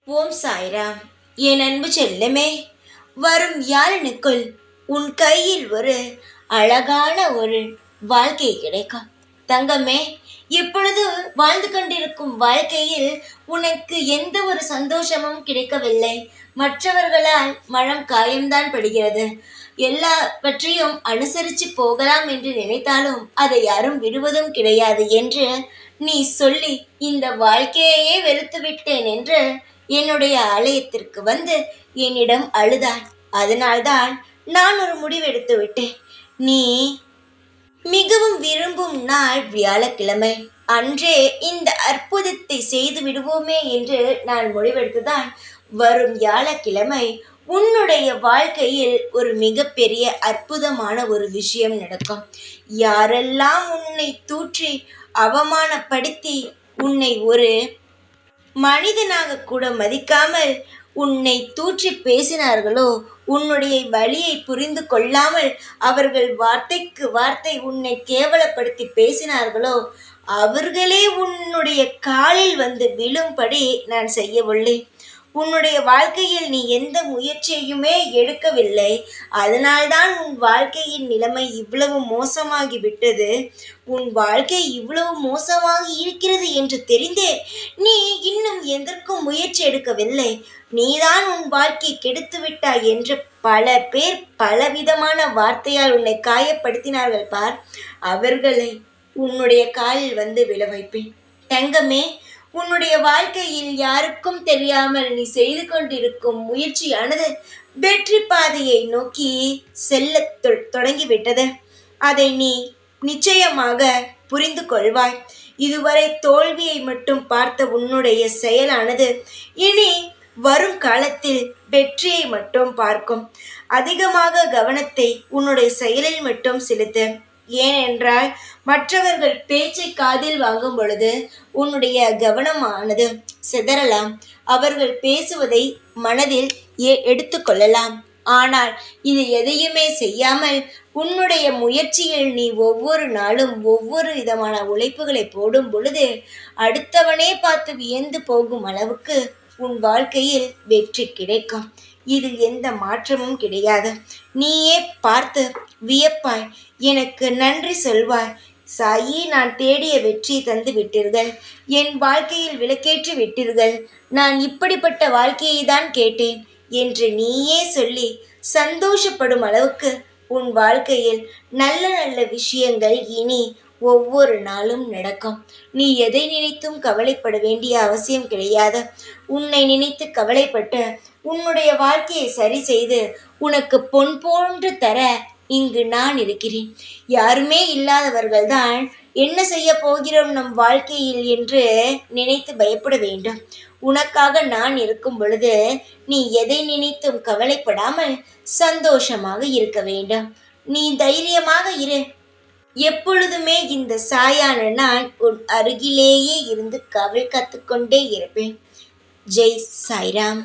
ஓம் சாய்ராம். என் அன்பு செல்லமே, வரும் வியாழனுக்குள் உன் கையில் ஒரு அழகான ஒரு வாழ்க்கை கிடைக்கும். தங்கமே, இப்பொழுது வாழ்ந்து கொண்டிருக்கும் வாழ்க்கையில் உனக்கு எந்த ஒரு சந்தோஷமும் கிடைக்கவில்லை. மற்றவர்களால் மனம் காயம்தான் படுகிறது. எல்லாவற்றையும் அனுசரித்து போகலாம் என்று நினைத்தாலும் அதை யாரும் விடுவதும் கிடையாது என்று நீ சொல்லி இந்த வாழ்க்கையையே வெறுத்து விட்டேன் என்று என்னுடைய ஆலயத்திற்கு வந்து என்னிடம் அழுதாய். அதனால்தான் நான் ஒரு முடிவெடுத்து விட்டேன். நீ மிகவும் விரும்பும் நாள் வியாழக்கிழமை அன்றே இந்த அற்புதத்தை செய்து விடுவோமே என்று நான் முடிவெடுத்துதான் வரும் வியாழக்கிழமை உன்னுடைய வாழ்க்கையில் ஒரு மிகப்பெரிய அற்புதமான ஒரு விஷயம் நடக்கும். யாரெல்லாம் உன்னை தூற்றி அவமானப்படுத்தி உன்னை ஒரு மனிதனாக கூட மதிக்காமல் உன்னை தூற்றி பேசினார்களோ, உன்னுடைய வலியை புரிந்து கொள்ளாமல் அவர்கள் வார்த்தைக்கு வார்த்தை உன்னை கேவலப்படுத்தி பேசினார்களோ, அவர்களே உன்னுடைய காலில் வந்து விழும்படி நான் செய்யவுள்ளேன். உன்னுடைய வாழ்க்கையில் நீ எந்த முயற்சியுமே எடுக்கவில்லை. அதனால்தான் உன் வாழ்க்கையின் நிலைமை இவ்வளவு மோசமாகி விட்டது. உன் வாழ்க்கை இவ்வளவு மோசமாகி இருக்கிறது என்று தெரிந்தே நீ இன்னும் எதற்கும் முயற்சி எடுக்கவில்லை. நீதான் உன் வாழ்க்கை கெடுத்து விட்டாய் என்று பல பேர் பலவிதமான வார்த்தையால் உன்னை காயப்படுத்தினார்கள் பார். அவர்களை உன்னுடைய காலில் வந்து விழ வைப்பேன். தங்கமே, உன்னுடைய வாழ்க்கையில் யாருக்கும் தெரியாமல் நீ செய்து கொண்டிருக்கும் முயற்சியானது வெற்றி பாதையை நோக்கி செல்ல தொடங்கிவிட்டது. அதை நீ நிச்சயமாக புரிந்து கொள்வாய். இதுவரை தோல்வியை மட்டும் பார்த்த உன்னுடைய செயலானது இனி வரும் காலத்தில் வெற்றியை மட்டும் பார்க்கும். அதிகமாக கவனத்தை உன்னுடைய செயலில் மட்டும் செலுத்து. ஏனென்றால் மற்றவர்கள் பேச்சை காதில் வாங்கும் பொழுது உன்னுடைய கவனமானது சிதறலாம். அவர்கள் பேசுவதை மனதில் எடுத்துக்கொள்ளலாம். ஆனால் இது எதையுமே செய்யாமல் உன்னுடைய முயற்சியில் நீ ஒவ்வொரு நாளும் ஒவ்வொரு விதமான உழைப்புகளை போடும் பொழுது அடுத்தவனே பார்த்து வியந்து போகும் அளவுக்கு உன் வாழ்க்கையில் வெற்றி கிடைக்கும். இதில் எந்த மாற்றமும் கிடையாது. நீயே பார்த்து வியப்பாய். எனக்கு நன்றி சொல்வாய். சாயி, நான் தேடிய வெற்றியை தந்து விட்டீர்கள். என் வாழ்க்கையில் விளக்கேற்றி விட்டீர்கள். நான் இப்படிப்பட்ட வாழ்க்கையை தான் கேட்டேன் என்று நீயே சொல்லி சந்தோஷப்படும் அளவுக்கு உன் வாழ்க்கையில் நல்ல நல்ல விஷயங்கள் இனி ஒவ்வொரு நாளும் நடக்கும். நீ எதை நினைத்தும் கவலைப்பட வேண்டிய அவசியம் கிடையாது. உன்னை நினைத்து கவலைப்பட்டு உன்னுடைய வாழ்க்கையை சரி செய்து உனக்கு பொன் போன்று தர இங்கு நான் இருக்கிறேன். யாருமே இல்லாதவர்கள்தான் என்ன செய்ய போகிறோம் நம் வாழ்க்கையில் என்று நினைத்து பயப்பட வேண்டும். உனக்காக நான் இருக்கும் பொழுது நீ எதை நினைத்தும் கவலைப்படாமல் சந்தோஷமாக இருக்க வேண்டும். நீ தைரியமாக இரு. எப்பொழுதுமே இந்த சாயான நான் உன் அருகிலேயே இருந்து காவல் காத்துக்கொண்டே இருப்பேன். ஜெய் சாய்ராம்.